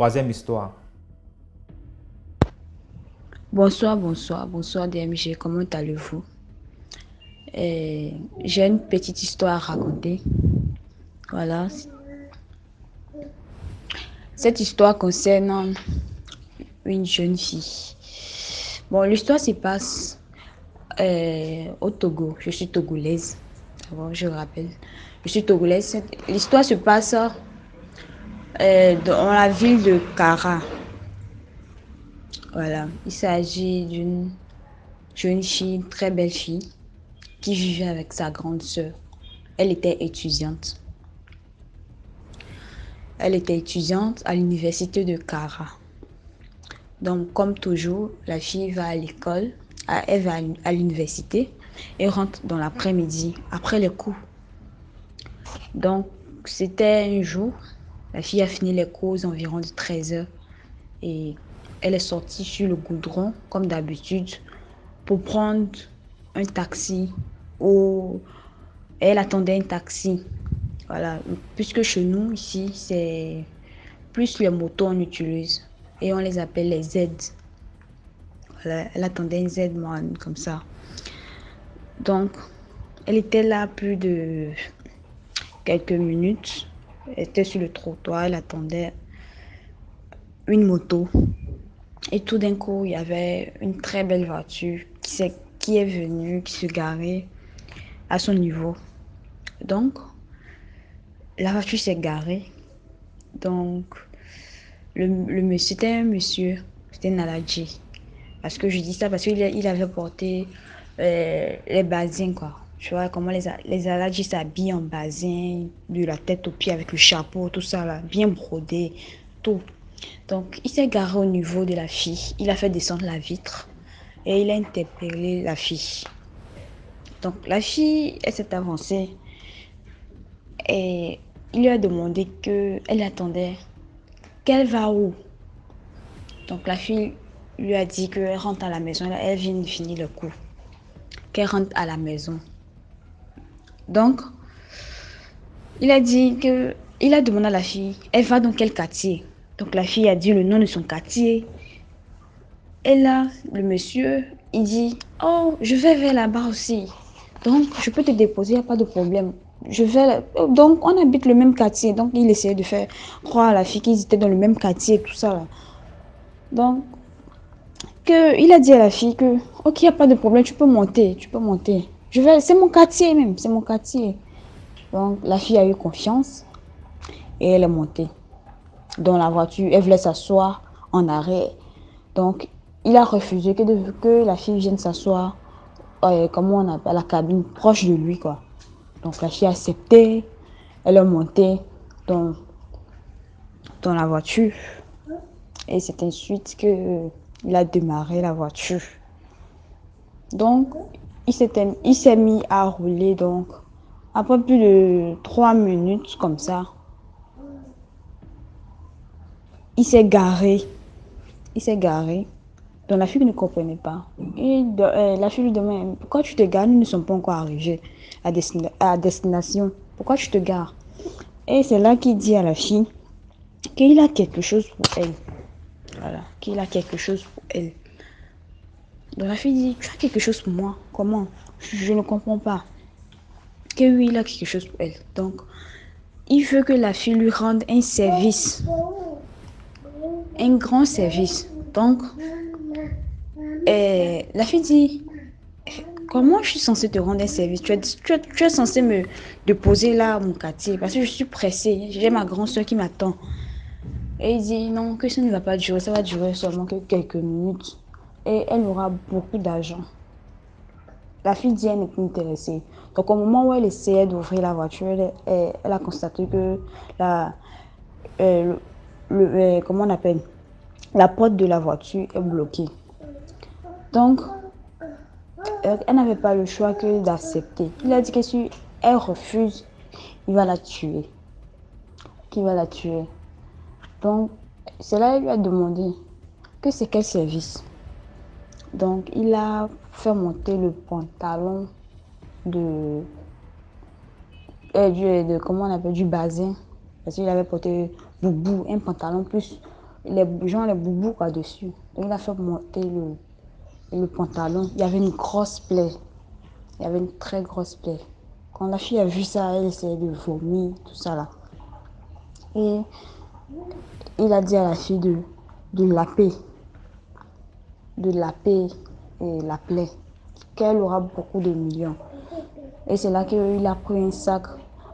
Troisième histoire. Bonsoir DMG, comment allez-vous? J'ai une petite histoire à raconter. Voilà. Cette histoire concerne une jeune fille. Bon, l'histoire se passe au Togo. Je suis togolaise. D'abord, je rappelle. Je suis togolaise. L'histoire se passe dans la ville de Kara. Voilà. Il s'agit d'une jeune fille, une très belle fille, qui vivait avec sa grande sœur. Elle était étudiante. Elle était étudiante à l'université de Kara. Donc, comme toujours, la fille va à l'école, elle va à l'université et rentre dans l'après-midi, après les cours. Donc, c'était un jour, la fille a fini les cours aux environs de 13 heures et elle est sortie sur le goudron, comme d'habitude, pour prendre un taxi. Elle attendait un taxi. Voilà, puisque chez nous, ici, c'est plus les motos on utilise et on les appelle les Z. Voilà, elle attendait un Z-Man comme ça. Donc, elle était là plus de quelques minutes. Elle était sur le trottoir, elle attendait une moto. Et tout d'un coup, il y avait une très belle voiture qui est venue, qui se garait à son niveau. Donc, la voiture s'est garée. Donc, le monsieur, c'était un monsieur, c'était Naladji. Parce que je dis ça parce qu'il avait porté les basins, quoi. Tu vois comment les Aladji s'habillent en basin, de la tête aux pieds avec le chapeau, tout ça là, bien brodé, tout. Donc, il s'est garé au niveau de la fille. Il a fait descendre la vitre et il a interpellé la fille. Donc, la fille, elle s'est avancée et il lui a demandé qu'elle attendait. Qu'elle va où? Donc, la fille lui a dit qu'elle rentre à la maison. Elle vient de finir le cours. Qu'elle rentre à la maison. Donc, il a dit que... Il a demandé à la fille, elle va dans quel quartier? Donc, la fille a dit le nom de son quartier. Et là, le monsieur, il dit, oh, je vais vers là-bas aussi. Donc, je peux te déposer, il n'y a pas de problème. Donc, on habite le même quartier. Donc, il essayait de faire croire à la fille qu'ils étaient dans le même quartier et tout ça. Là. Donc, il a dit à la fille que, ok, il n'y a pas de problème, tu peux monter, tu peux monter. C'est mon quartier même, c'est mon quartier. Donc, la fille a eu confiance et elle est montée dans la voiture. Elle voulait s'asseoir en arrêt. Donc, il a refusé que la fille vienne s'asseoir, comment on appelle, la cabine proche de lui, quoi. Donc, la fille a accepté. Elle est montée dans la voiture. Et c'est ensuite qu'il a démarré la voiture. Donc, il s'est mis à rouler. Donc, après plus de 3 minutes comme ça, il s'est garé. Il s'est garé. Donc, la fille ne comprenait pas. La fille lui demande, pourquoi tu te gares? Nous ne sommes pas encore arrivés à destination. Pourquoi tu te gares? Et c'est là qu'il dit à la fille qu'il a quelque chose pour elle. Voilà, qu'il a quelque chose pour elle. Donc la fille dit, tu as quelque chose pour moi? Comment? Je ne comprends pas. Que oui, il a quelque chose pour elle. Donc, il veut que la fille lui rende un service. Un grand service. Donc, la fille dit, comment je suis censée te rendre un service? Tu es censée me déposer là à mon quartier parce que je suis pressée. J'ai ma grande soeur qui m'attend. Et il dit non, que ça ne va pas durer. Ça va durer seulement que quelques minutes. Et elle aura beaucoup d'argent. La fille dit elle n'est plus intéressée. Donc au moment où elle essayait d'ouvrir la voiture, elle a constaté que comment on appelle, la porte de la voiture est bloquée. Donc, elle n'avait pas le choix que d'accepter. Il a dit que si elle refuse, il va la tuer. Qu'il va la tuer. Donc, c'est là qu'il lui a demandé que c'est quel service. Donc, il a fait monter le pantalon comment on appelle, du basin. Parce qu'il avait porté boubou, un pantalon plus les boubous quoi-dessus. Donc, il a fait monter le pantalon. Il y avait une grosse plaie. Il y avait une très grosse plaie. Quand la fille a vu ça, elle essayait de vomir, tout ça là. Et il a dit à la fille de laper, de laper et la plaie, qu'elle aura beaucoup de millions. Et c'est là qu'il a pris un sac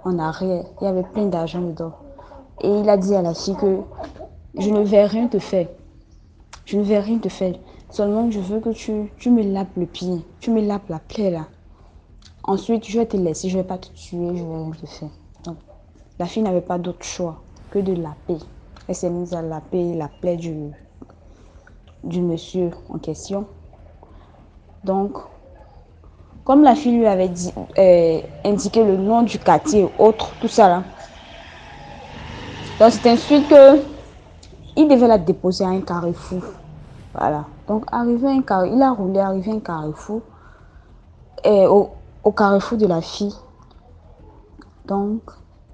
en arrière. Il y avait plein d'argent dedans. Et il a dit à la fille que je ne vais rien te faire. Je ne vais rien te faire. Seulement, je veux que tu me lapes le pied. Tu me lapes la plaie là. Ensuite, je vais te laisser. Je ne vais pas te tuer. Je ne vais rien te faire. Donc, la fille n'avait pas d'autre choix que de laper. Elle s'est mise à laper la plaie du monsieur en question. Donc, comme la fille lui avait dit, indiqué le nom du quartier, autre, tout ça là. Donc, c'est ensuite que il devait la déposer à un carrefour. Voilà. Donc, arrivé à un carrefour, il a roulé, arrivé à un carrefour. Et au carrefour de la fille. Donc,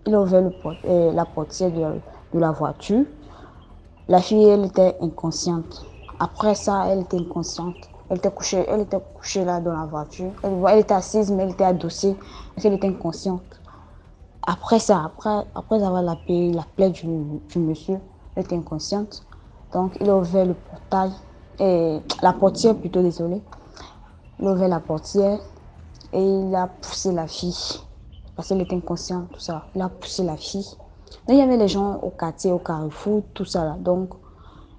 il a ouvert la portière de la voiture. La fille, elle était inconsciente. Après ça, elle était inconsciente. Elle était couchée là dans la voiture. Elle était assise, mais elle était adossée. Elle était inconsciente. Après ça, après avoir la plaie du monsieur, elle était inconsciente. Donc, il a ouvert le portail, la portière plutôt, désolé. Il a ouvert la portière et il a poussé la fille. Parce qu'elle était inconsciente, tout ça. Il a poussé la fille. Donc, il y avait les gens au quartier, au carrefour, tout ça là. Donc,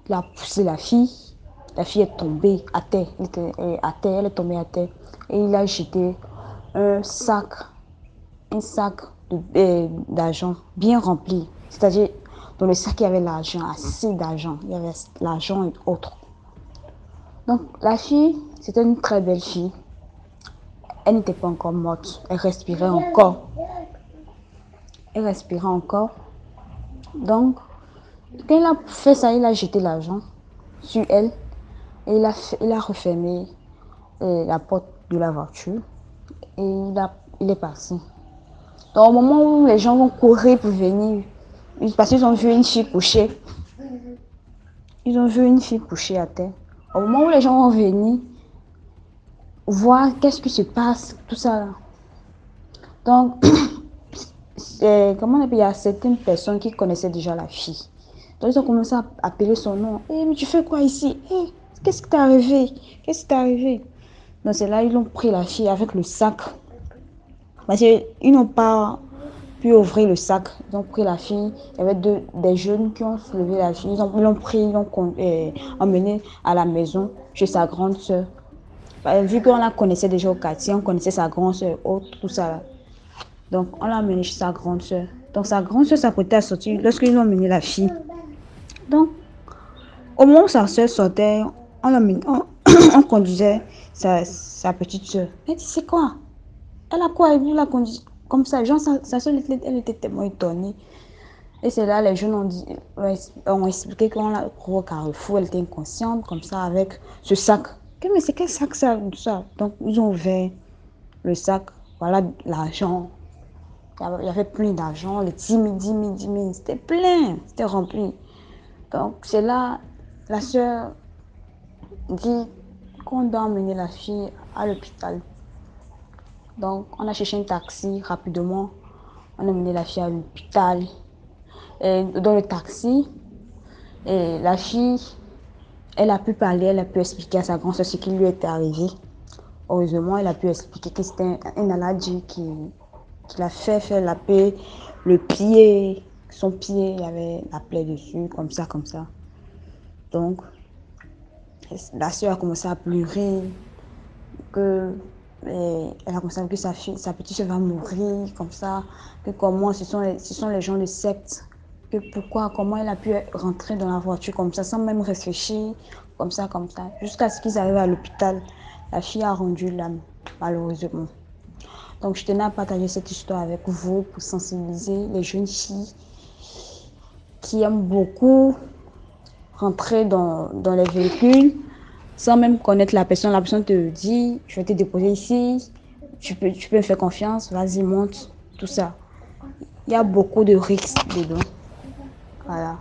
il a poussé la fille. La fille est tombée à terre. Elle est tombée à terre. Et il a jeté un sac d'argent bien rempli. C'est-à-dire, dans le sac, il y avait l'argent, assez d'argent. Il y avait l'argent et autres. Donc, la fille, c'était une très belle fille. Elle n'était pas encore morte. Elle respirait encore. Elle respirait encore. Donc, quand il a fait ça, il a jeté l'argent sur elle. Et il a refermé la porte de la voiture. Et il est parti. Donc, au moment où les gens vont courir pour venir, parce qu'ils ont vu une fille couchée. Ils ont vu une fille couchée à terre. Au moment où les gens vont venir, voir qu'est-ce qui se passe, tout ça là. Donc, comment on appelle, il y a certaines personnes qui connaissaient déjà la fille. Donc, ils ont commencé à appeler son nom. Mais tu fais quoi ici? Qu'est-ce qui t'est arrivé? Qu'est-ce qui t'est arrivé? Donc, c'est là ils ont pris la fille avec le sac. Parce qu'ils n'ont pas pu ouvrir le sac. Ils ont pris la fille. Il y avait des jeunes qui ont soulevé la fille. Ils l'ont pris, ils l'ont emmené à la maison chez sa grande soeur. Vu qu'on la connaissait déjà au quartier, on connaissait sa grande soeur, tout ça là. Donc, on l'a amenée chez sa grande soeur. Donc, sa grande soeur s'apprêtait à sortir lorsqu'ils ont amené la fille. Donc, au moment où sa soeur sortait, on conduisait sa petite soeur. Elle dit, c'est quoi? Elle a quoi? Elle la conduit comme ça. Genre, sa soeur, elle était tellement étonnée. Et c'est là, les jeunes ont expliqué qu'on l'a pris au carrefour, elle était inconsciente, comme ça, avec ce sac. Mais c'est quel sac ça, tout ça? Donc, ils ont ouvert le sac. Voilà l'argent. Il y avait plein d'argent, les 10 000, c'était plein, c'était rempli. Donc, c'est là, la soeur dit qu'on doit emmener la fille à l'hôpital. Donc, on a cherché un taxi rapidement. On a emmené la fille à l'hôpital. Et dans le taxi, la fille, elle a pu parler, elle a pu expliquer à sa grand-sœur ce qui lui était arrivé. Heureusement, elle a pu expliquer que c'était un allergie qui l'a fait faire la paix, le pied, son pied, il y avait la plaie dessus, comme ça, comme ça. Donc, la soeur a commencé à pleurer, elle a commencé à dire que sa petite soeur va mourir, comme ça, que comment, ce sont les gens de secte, que pourquoi, comment elle a pu rentrer dans la voiture comme ça, sans même réfléchir, comme ça, jusqu'à ce qu'ils arrivent à l'hôpital. La fille a rendu l'âme, malheureusement. Donc, je tenais à partager cette histoire avec vous pour sensibiliser les jeunes filles qui aiment beaucoup rentrer dans les véhicules sans même connaître la personne. La personne te dit, je vais te déposer ici, tu peux me faire confiance, vas-y, monte, tout ça. Il y a beaucoup de risques dedans. Voilà.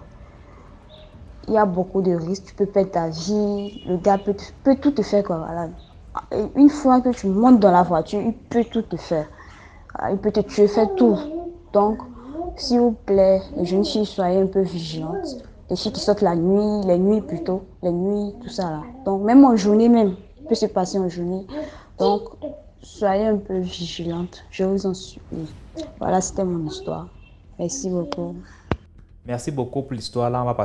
il y a beaucoup de risques. Tu peux perdre ta vie. Le gars peut tout te faire, quoi. Voilà. Et une fois que tu montes dans la voiture, il peut tout te faire. Voilà, il peut te tuer, faire tout. Donc, s'il vous plaît, les jeunes filles, soyez un peu vigilantes. Les filles qui sortent la nuit, les nuits plutôt, les nuits, tout ça là. Donc, même en journée même, il peut se passer en journée. Donc, soyez un peu vigilantes. Je vous en supplie. Voilà, c'était mon histoire. Merci beaucoup. Merci beaucoup pour l'histoire. Là, on va passer